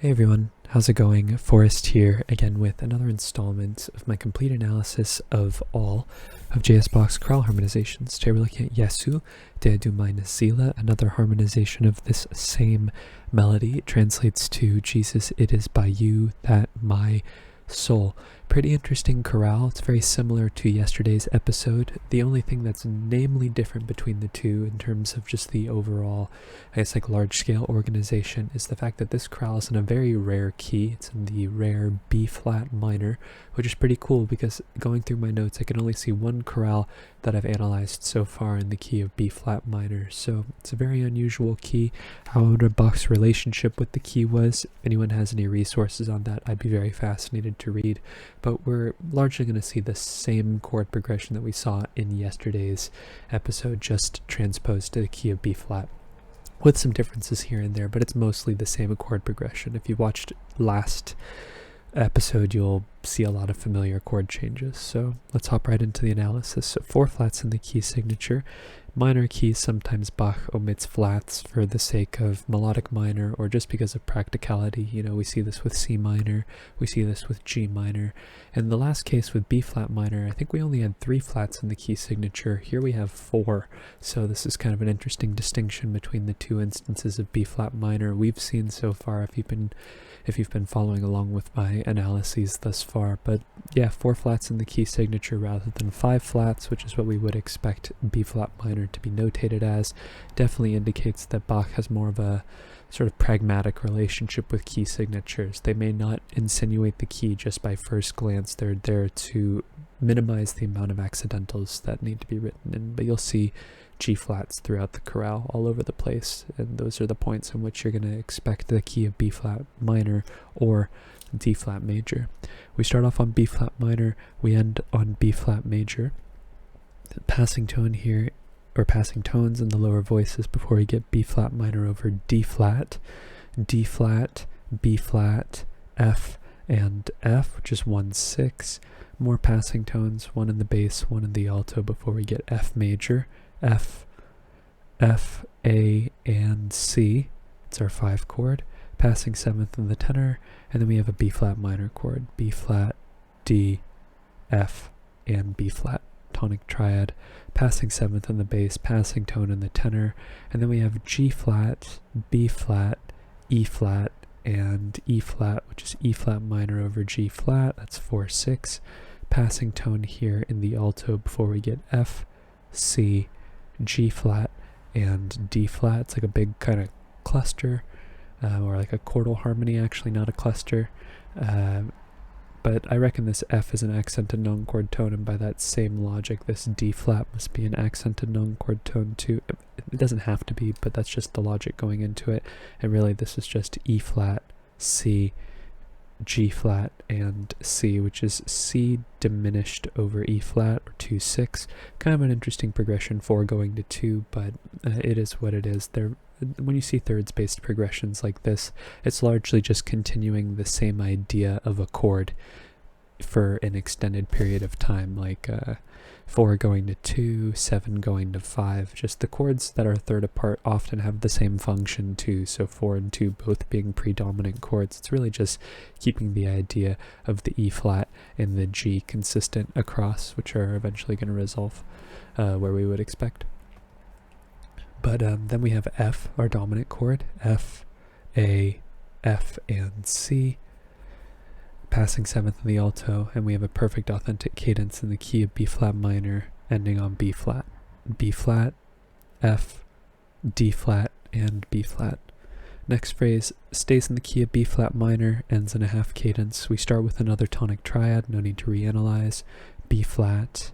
Hey everyone, how's it going? Forrest here, again with another installment of my complete analysis of all of J.S. Bach's chorale harmonizations. Today we're looking at Jesu, meine, Seele, another harmonization of this same melody. It translates to Jesus, it is by you that my soul. Pretty interesting chorale. It's very similar to yesterday's episode. The only thing that's namely different between the two in terms of just the overall, large-scale organization is the fact that this chorale is in a very rare key. It's in the rare B-flat minor, which is pretty cool because going through my notes, I can only see one chorale that I've analyzed so far in the key of B-flat minor. So it's a very unusual key. However, Bach's relationship with the key was, if anyone has any resources on that, I'd be very fascinated to read. But we're largely going to see the same chord progression that we saw in yesterday's episode, just transposed to the key of B-flat, with some differences here and there, but it's mostly the same chord progression. If you watched last episode, you'll see a lot of familiar chord changes. So let's hop right into the analysis. So 4 flats in the key signature. Minor keys, sometimes Bach omits flats for the sake of melodic minor or just because of practicality. You know, we see this with C minor, we see this with G minor. In the last case with B flat minor, I think we only had 3 flats in the key signature. Here we have 4. So this is kind of an interesting distinction between the two instances of B flat minor we've seen so far if you've been following along with my analyses thus far. But yeah, 4 flats in the key signature rather than 5 flats, which is what we would expect B flat minor to be notated as, definitely indicates that Bach has more of a sort of pragmatic relationship with key signatures. They may not insinuate the key just by first glance. They're there to minimize the amount of accidentals that need to be written in, but you'll see G flats throughout the chorale all over the place, and those are the points in which you're going to expect the key of B flat minor or D flat major. We start off on B flat minor, we end on B flat major. The passing tone here, or passing tones in the lower voices before we get B flat minor over D flat, B flat, F, and F, which is 1-6. More passing tones, one in the bass, one in the alto before we get F major, F, A, and C. It's our 5 chord. Passing 7th in the tenor, and then we have a B flat minor chord, B flat, D, F, and B flat. Tonic triad, passing 7th in the bass, passing tone in the tenor, and then we have G flat, B flat, E flat, and E flat, which is E flat minor over G flat. That's 4-6. Passing tone here in the alto before we get F, C, G flat, and D flat. It's like a big kind of cluster, or like a chordal harmony, actually, not a cluster. But I reckon this F is an accented non-chord tone, and by that same logic, this D flat must be an accented non-chord tone too. It doesn't have to be, but that's just the logic going into it. And really, this is just E flat, C, G flat, and C, which is C diminished over E flat, or 2-6. Kind of an interesting progression, 4 going to 2, but it is what it is. When you see thirds-based progressions like this, it's largely just continuing the same idea of a chord for an extended period of time, like 4 going to 2, 7 going to 5. Just the chords that are third apart often have the same function too, so 4 and 2 both being predominant chords. It's really just keeping the idea of the E flat and the G consistent across, which are eventually going to resolve where we would expect. But then we have F, our dominant chord, F, A, F, and C, passing 7th in the alto, and we have a perfect authentic cadence in the key of B flat minor, ending on B flat, F, D flat, and B flat. Next phrase stays in the key of B flat minor, ends in a half cadence. We start with another tonic triad, no need to reanalyze, B flat,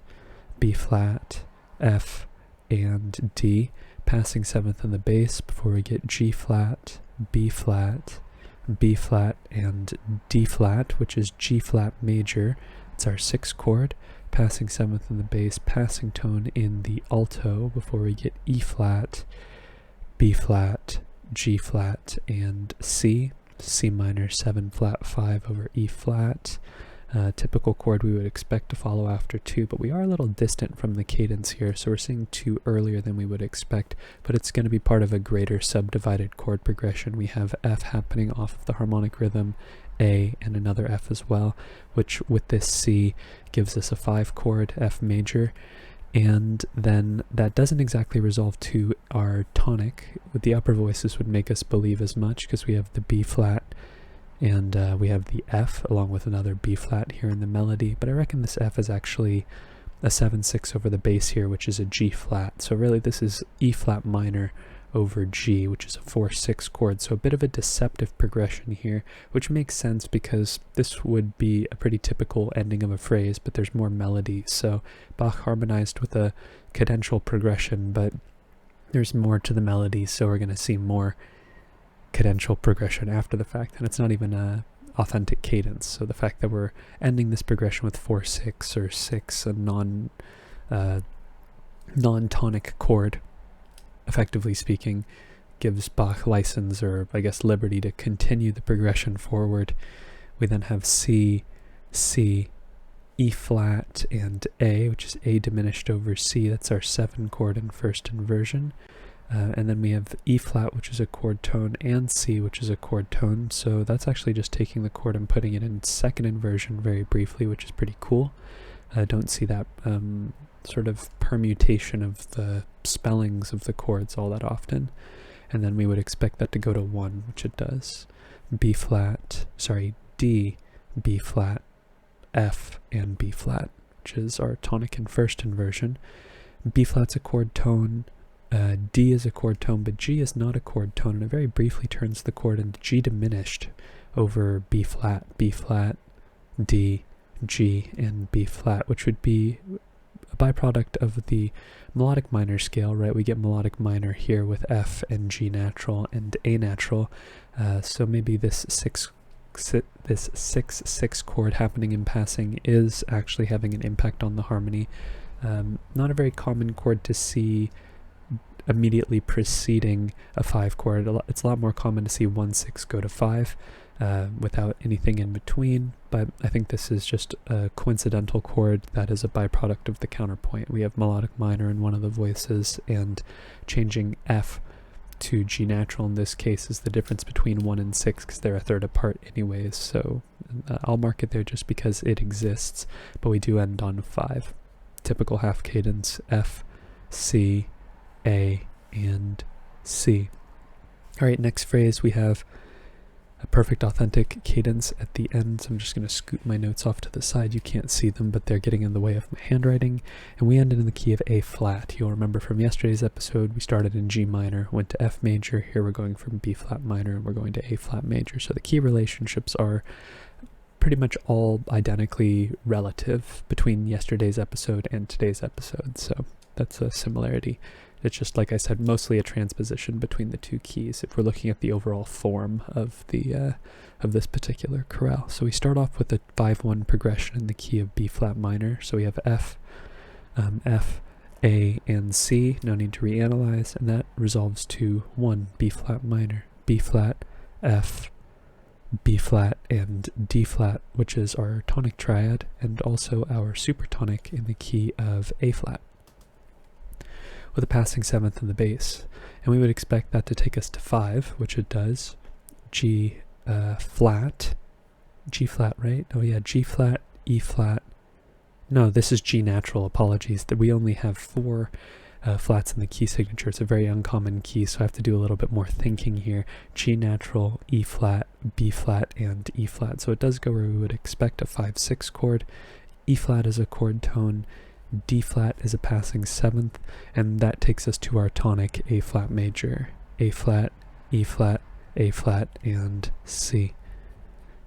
F, and D. Passing 7th in the bass before we get G flat, B flat, and D flat, which is G flat major. It's our 6th chord. Passing 7th in the bass, passing tone in the alto before we get E flat, B flat, G flat, and C. C minor 7 flat 5 over E flat. Typical chord we would expect to follow after 2, but we are a little distant from the cadence here, so we're seeing 2 earlier than we would expect, but it's going to be part of a greater subdivided chord progression. We have F happening off of the harmonic rhythm, A, and another F as well, which with this C gives us a 5 chord, F major, and then that doesn't exactly resolve to our tonic. With the upper voices would make us believe as much, because we have the B flat, and we have the F along with another B flat here in the melody, but I reckon this F is actually a 7/6 over the bass here, which is a G flat. So really this is E flat minor over G, which is a 4/6 chord. So a bit of a deceptive progression here, which makes sense because this would be a pretty typical ending of a phrase, but there's more melody. So Bach harmonized with a cadential progression, but there's more to the melody, so we're going to see more cadential progression after the fact, and it's not even a authentic cadence. So the fact that we're ending this progression with 4/6 or 6, a non-tonic chord, effectively speaking, gives Bach license, or I guess liberty, to continue the progression forward. We then have C, C, E flat, and A, which is A diminished over C. That's our 7 chord in first inversion. And then we have E flat, which is a chord tone, and C, which is a chord tone. So that's actually just taking the chord and putting it in second inversion very briefly, which is pretty cool. I don't see that sort of permutation of the spellings of the chords all that often. And then we would expect that to go to 1, which it does. D, B flat, F, and B flat, which is our tonic in first inversion. B flat's a chord tone, D is a chord tone, but G is not a chord tone, and it very briefly turns the chord into G diminished over B flat, D, G, and B flat, which would be a byproduct of the melodic minor scale, right? We get melodic minor here with F and G natural and A natural, so maybe this 6/6 chord happening in passing is actually having an impact on the harmony. Not a very common chord to see immediately preceding a 5 chord. It's a lot more common to see 1/6 go to 5 without anything in between, but I think this is just a coincidental chord that is a byproduct of the counterpoint. We have melodic minor in one of the voices, and changing F to G natural in this case is the difference between 1 and 6, because they're a third apart anyways, so I'll mark it there just because it exists, but we do end on 5. Typical half cadence, F, C, A, and C. Alright, next phrase we have a perfect authentic cadence at the end, so I'm just going to scoot my notes off to the side. You can't see them, but they're getting in the way of my handwriting. And we ended in the key of A flat. You'll remember from yesterday's episode, we started in G minor, went to F major. Here we're going from B flat minor, and we're going to A flat major. So the key relationships are pretty much all identically relative between yesterday's episode and today's episode. So that's a similarity. It's just, like I said, mostly a transposition between the two keys if we're looking at the overall form of the of this particular chorale. So we start off with a 5/1 progression in the key of B flat minor. So we have F, F, A, and C. No need to reanalyze, and that resolves to 1 B flat minor, B flat, F, B flat, and D flat, which is our tonic triad, and also our supertonic in the key of A flat, with a passing 7th in the bass. And we would expect that to take us to 5, which it does. G flat, G flat, right? Oh yeah, G flat, E flat. No, this is G natural, apologies. That we only have 4 flats in the key signature. It's a very uncommon key, so I have to do a little bit more thinking here. G natural, E flat, B flat, and E flat. So it does go where we would expect a 5/6 chord. E flat is a chord tone, D flat is a passing 7th, and that takes us to our tonic A flat major. A flat, E flat, A flat, and C.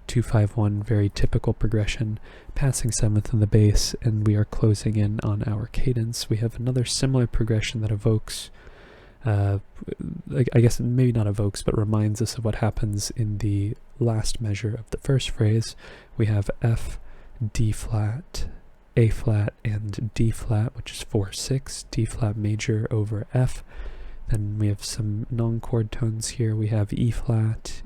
2-5-1, very typical progression, passing 7th in the bass, and we are closing in on our cadence. We have another similar progression that evokes, I guess maybe not evokes, but reminds us of what happens in the last measure of the first phrase. We have F, D flat, A flat, and D flat, which is 4/6, D flat major over F. Then we have some non-chord tones here. We have E flat,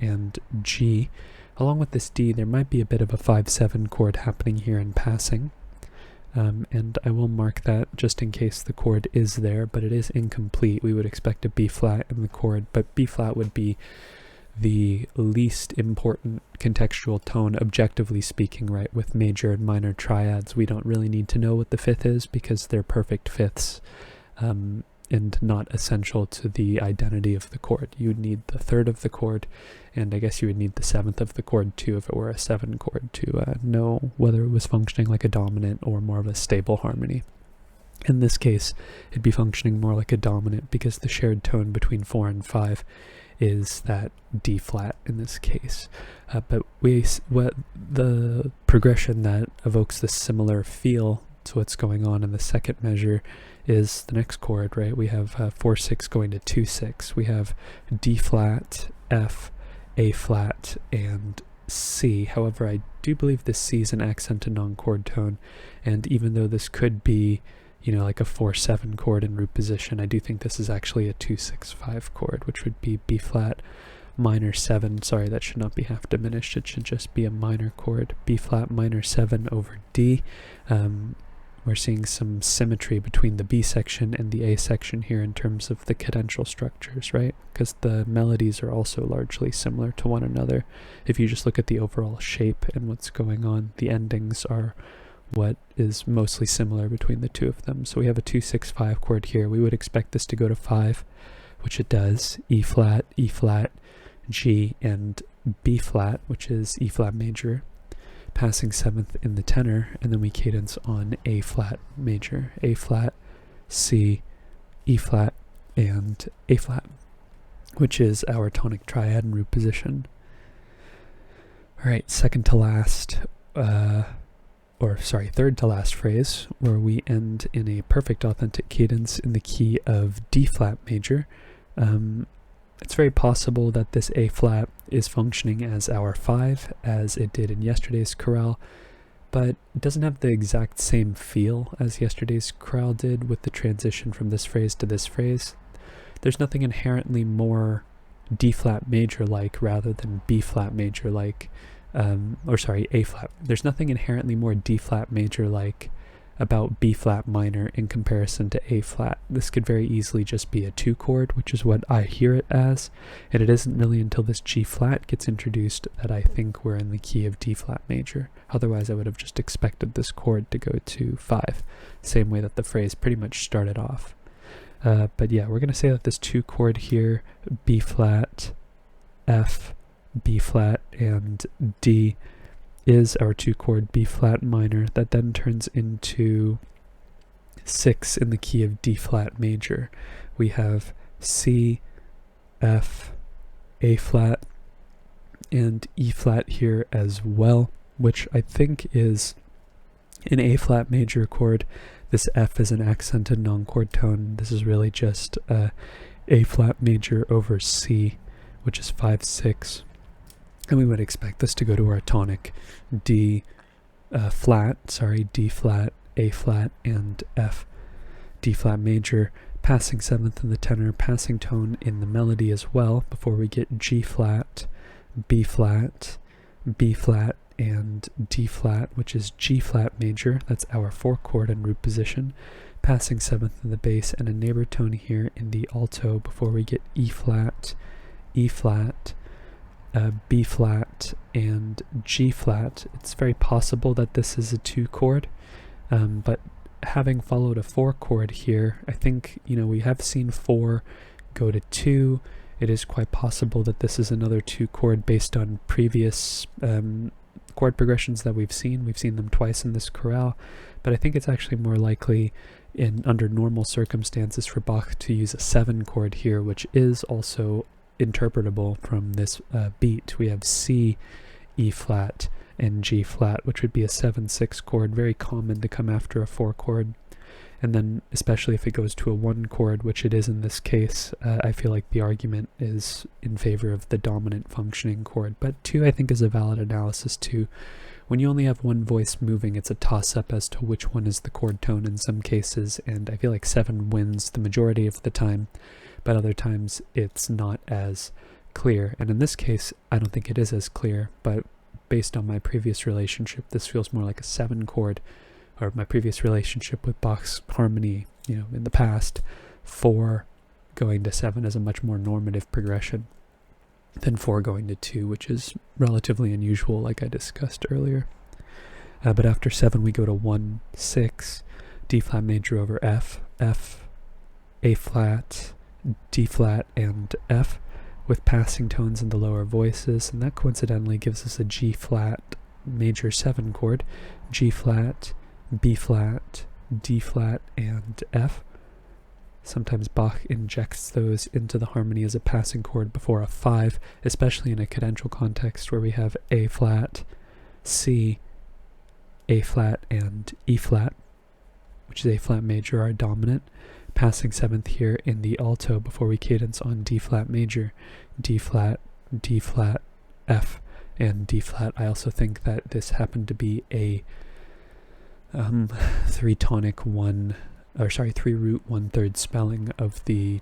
and G, Along with this D, there might be a bit of a 5-7 chord happening here in passing. And I will mark that just in case the chord is there, but it is incomplete. We would expect a B flat in the chord, but B flat would be the least important contextual tone, objectively speaking, right? With major and minor triads, we don't really need to know what the fifth is because they're perfect fifths and not essential to the identity of the chord. You would need the third of the chord, and I guess you would need the seventh of the chord too if it were a 7 chord to know whether it was functioning like a dominant or more of a stable harmony. In this case, it'd be functioning more like a dominant because the shared tone between 4 and 5 is that D flat in this case. But the progression that evokes this similar feel to what's going on in the second measure is the next chord, right? We have 4-6 going to 2-6. We have D flat, F, A flat, and C. However, I do believe this C is an accented non-chord tone, and even though this could be, you know, like a 4-7 chord in root position, I do think this is actually a 2-6-5 chord, which would be B flat minor 7. Sorry, that should not be half diminished. It should just be a minor chord. B flat minor 7 over D. We're seeing some symmetry between the B section and the A section here in terms of the cadential structures, right? Because the melodies are also largely similar to one another. If you just look at the overall shape and what's going on, the endings are what is mostly similar between the two of them. So we have a 2-6-5 chord here. We would expect this to go to 5, which it does. E flat, G, and B flat, which is E flat major, passing 7th in the tenor, and then we cadence on A flat major, A flat, C, E flat, and A flat, which is our tonic triad in root position. Alright, third to last phrase, where we end in a perfect authentic cadence in the key of D flat major. It's very possible that this A flat is functioning as our 5, as it did in yesterday's chorale, but it doesn't have the exact same feel as yesterday's chorale did with the transition from this phrase to this phrase. There's nothing inherently more D flat major like rather than B flat major like, A flat. There's nothing inherently more D flat major like about B flat minor in comparison to A flat. This could very easily just be a 2 chord, which is what I hear it as, and it isn't really until this G flat gets introduced that I think we're in the key of D flat major. Otherwise I would have just expected this chord to go to 5, same way that the phrase pretty much started off. But yeah, we're going to say that this 2 chord here, B flat, F, B flat, and D, is our 2 chord B flat minor that then turns into 6 in the key of D flat major. We have C, F, A flat, and E flat here as well, which I think is an A flat major chord. This F is an accented non-chord tone. This is really just A flat major over C, which is 5-6. And we would expect this to go to our tonic D flat, A flat, and F, D flat major, passing 7th in the tenor, passing tone in the melody as well, before we get G flat, B flat, B flat, and D flat, which is G flat major. That's our 4 chord in root position, passing 7th in the bass, and a neighbor tone here in the alto before we get E flat, B flat, and G flat. It's very possible that this is a 2 chord, but having followed a 4 chord here, I think, we have seen 4 go to 2. It is quite possible that this is another 2 chord based on previous chord progressions that we've seen. We've seen them twice in this chorale, but I think it's actually more likely under normal circumstances for Bach to use a 7 chord here, which is also interpretable from this beat. We have C, E flat, and G flat, which would be a 7-6 chord, very common to come after a 4 chord. And then especially if it goes to a 1 chord, which it is in this case, I feel like the argument is in favor of the dominant functioning chord. But 2 I think is a valid analysis too. When you only have one voice moving, it's a toss-up as to which one is the chord tone in some cases, and I feel like 7 wins the majority of the time, but other times it's not as clear. And in this case, I don't think it is as clear, but based on my previous relationship, this feels more like a 7 chord, or my previous relationship with Bach's harmony, in the past. 4 going to 7 is a much more normative progression than 4 going to 2, which is relatively unusual, like I discussed earlier. But after 7, we go to 1, 6, D flat major over F, A flat, D flat, and F, with passing tones in the lower voices, and that coincidentally gives us a G flat major 7 chord, G flat, B flat, D flat, and F. Sometimes Bach injects those into the harmony as a passing chord before a 5, especially in a cadential context where we have A flat, C, A flat, and E flat, which is A flat major, our dominant, passing 7th here in the alto before we cadence on D flat major, D flat, F, and D flat. I also think that this happened to be a 3 tonic 1, or sorry, 3 root 1/3 spelling of the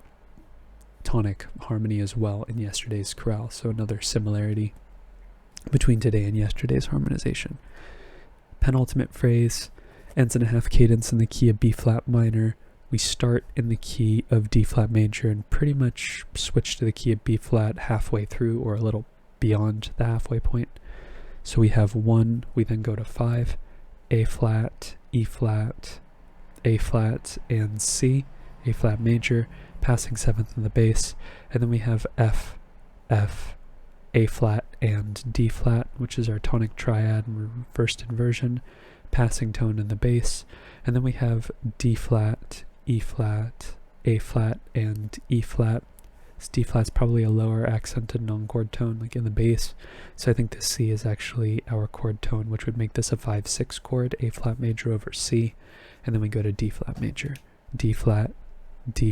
tonic harmony as well in yesterday's chorale. So another similarity between today and yesterday's harmonization. Penultimate phrase ends in a half cadence in the key of B flat minor. We start in the key of D flat major and pretty much switch to the key of B flat halfway through, or a little beyond the halfway point. So we have 1, we then go to 5, A flat, E flat, A flat, and C, A flat major, passing 7th in the bass, and then we have F, A flat, and D flat, which is our tonic triad and reversed inversion, passing tone in the bass, and then we have D flat, E flat, A flat, and E flat. This D flat's probably a lower accented non-chord tone, like in the bass, so I think this C is actually our chord tone, which would make this a 5/6 chord, A flat major over C, and then we go to D flat major, D flat, A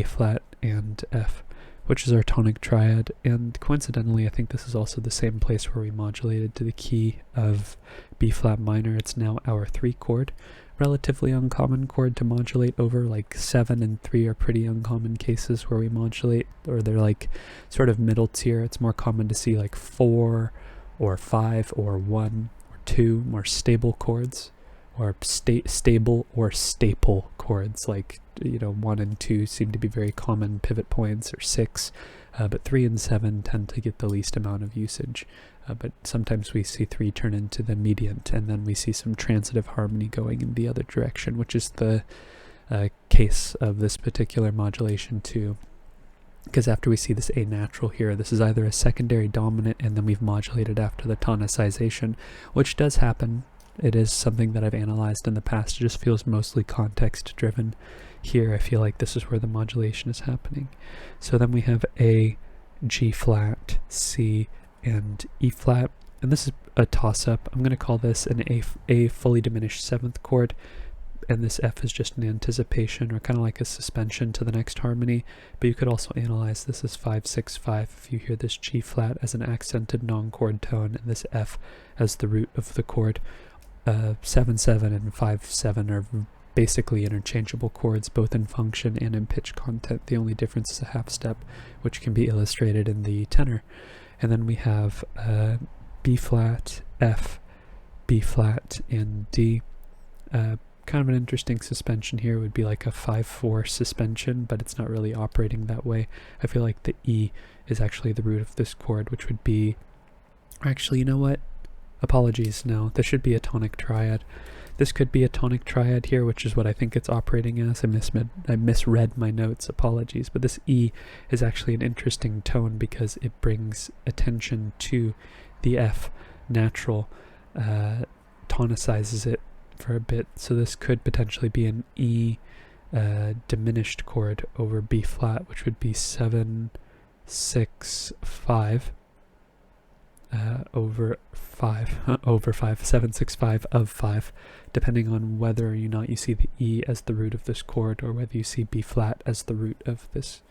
flat, and F, which is our tonic triad. And coincidentally, I think this is also the same place where we modulated to the key of B flat minor. It's now our 3 chord, relatively uncommon chord to modulate over. Like 7 and 3 are pretty uncommon cases where we modulate, or they're like sort of middle tier. It's more common to see like 4 or 5 or 1 or 2 more stable chords, or stable or staple chords, like 1 and 2 seem to be very common pivot points, or 6, but 3 and 7 tend to get the least amount of usage. But sometimes we see 3 turn into the mediant, and then we see some transitive harmony going in the other direction, which is the case of this particular modulation too. Because after we see this A natural here, this is either a secondary dominant and then we've modulated after the tonicization, which does happen. It is something that I've analyzed in the past. It just feels mostly context driven. Here I feel like this is where the modulation is happening. So then we have A, G flat, C, and E flat, and this is a toss-up. I'm going to call this an A fully diminished 7th chord, and this F is just an anticipation, or kind of like a suspension to the next harmony. But you could also analyze this as 5/6/5 if you hear this G flat as an accented non-chord tone and this F as the root of the chord. 7/7 and 5/7 are basically interchangeable chords, both in function and in pitch content. The only difference is a half step, which can be illustrated in the tenor. And then we have B flat, F, B flat, and D. Kind of an interesting suspension here would be like a 5/4 suspension, but it's not really operating that way. I feel like the E is actually the root of this chord, which would be, actually, you know what? Apologies, no, this should be a tonic triad. This could be a tonic triad here, which is what I think it's operating as. I misread my notes, apologies. But this E is actually an interesting tone because it brings attention to the F natural, tonicizes it for a bit. So this could potentially be an E diminished chord over B flat, which would be 7/6/5. Over 5, 7/6/5 of 5, depending on whether or not you see the E as the root of this chord or whether you see B flat as the root of this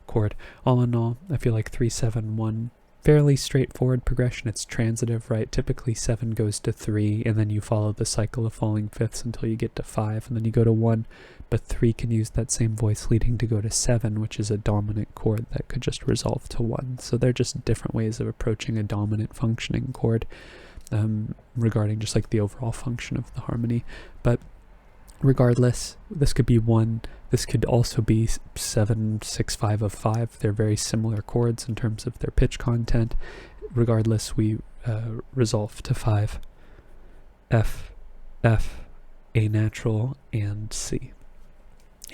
chord. All in all, I feel like 3/7/1 fairly straightforward progression. It's transitive, right? Typically 7 goes to 3, and then you follow the cycle of falling fifths until you get to 5, and then you go to 1, but 3 can use that same voice leading to go to 7, which is a dominant chord that could just resolve to 1. So they're just different ways of approaching a dominant functioning chord, regarding just like the overall function of the harmony. But regardless, this could be 1, this could also be 7, 6, 5 of 5. They're very similar chords in terms of their pitch content. Regardless, we resolve to 5, F, F, A natural, and C.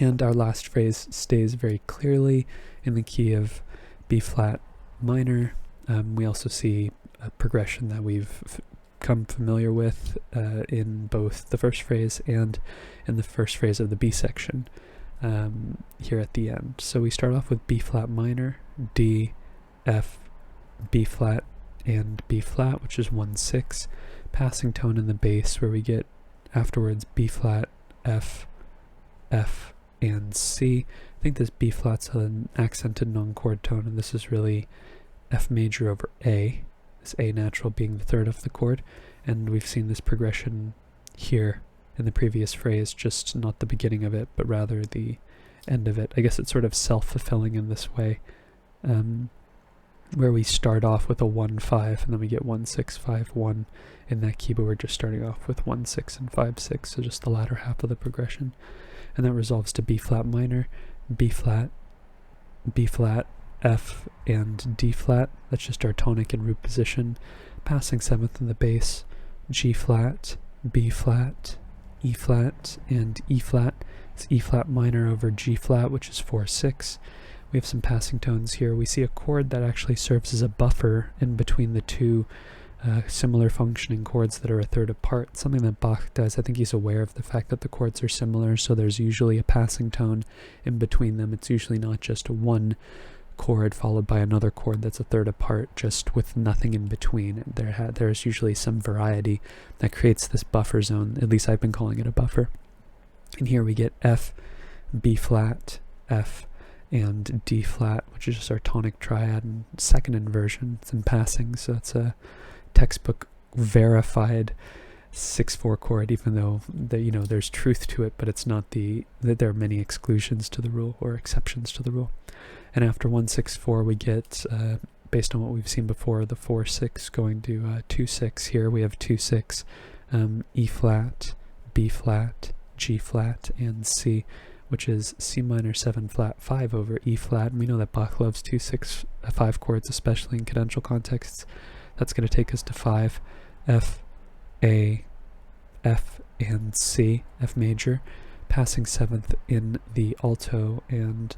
And our last phrase stays very clearly in the key of B flat minor. We also see a progression that we've come familiar with in both the first phrase and in the first phrase of the B section here at the end. So we start off with B flat minor, D, F, B flat, and B flat, which is 1-6, passing tone in the bass, where we get afterwards B flat, F, F, and C. I think this B flat's an accented non-chord tone, and this is really F major over A, this A natural being the third of the chord, and we've seen this progression here in the previous phrase, just not the beginning of it, but rather the end of it. I guess it's sort of self-fulfilling in this way, where we start off with a 1-5, and then we get 1-6-5-1 in that key, but we're just starting off with 1-6 and 5-6, so just the latter half of the progression. And that resolves to B flat minor, B flat, F, and D flat. That's just our tonic and root position. Passing 7th in the bass, G flat, B flat, E flat, and E flat. It's E flat minor over G flat, which is 4-6. We have some passing tones here. We see a chord that actually serves as a buffer in between the two similar functioning chords that are a third apart, something that Bach does. I think he's aware of the fact that the chords are similar, so there's usually a passing tone in between them. It's usually not just one chord followed by another chord that's a third apart, just with nothing in between. There's usually some variety that creates this buffer zone. At least I've been calling it a buffer. And here we get F, B flat, F, and D flat, which is just our tonic triad and second inversion. It's in passing, so it's a textbook verified 6/4 chord, even though there's truth to it, but it's not that there are many exclusions to the rule or exceptions to the rule. And after 1-6-4, we get, based on what we've seen before, the 4-6 going to 2-6. Here we have 2-6, E flat, B flat, G flat, and C, which is C minor 7 flat 5 over E flat. And we know that Bach loves 2-6-5 chords, especially in cadential contexts. That's going to take us to 5, F, A, F, and C, F major, passing 7th in the alto, and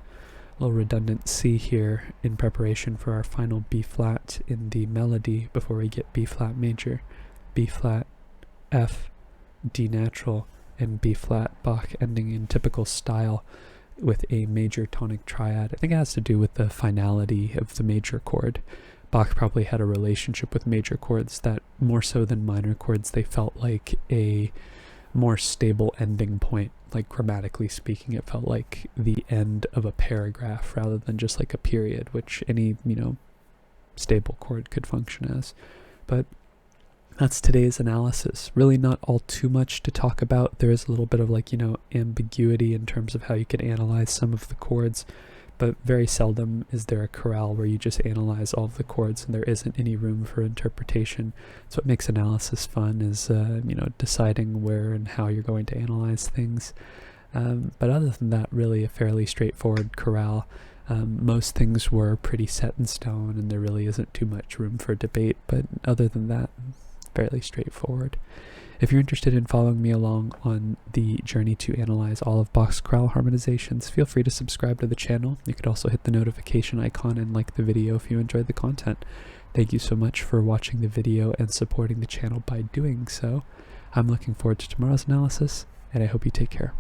a little redundant C here in preparation for our final B flat in the melody before we get B flat major, B flat, F, D natural, and B flat. Bach ending in typical style with a major tonic triad. I think it has to do with the finality of the major chord. Bach probably had a relationship with major chords that, more so than minor chords, they felt like a more stable ending point. Like grammatically speaking, it felt like the end of a paragraph rather than just like a period, which any, stable chord could function as. But that's today's analysis. Really not all too much to talk about. There is a little bit of ambiguity in terms of how you can analyze some of the chords, but very seldom is there a chorale where you just analyze all of the chords and there isn't any room for interpretation. So what makes analysis fun is, deciding where and how you're going to analyze things. But other than that, really a fairly straightforward chorale. Most things were pretty set in stone and there really isn't too much room for debate, but other than that, fairly straightforward. If you're interested in following me along on the journey to analyze all of Bach's chorale harmonizations, feel free to subscribe to the channel. You could also hit the notification icon and like the video if you enjoyed the content. Thank you so much for watching the video and supporting the channel by doing so. I'm looking forward to tomorrow's analysis, and I hope you take care.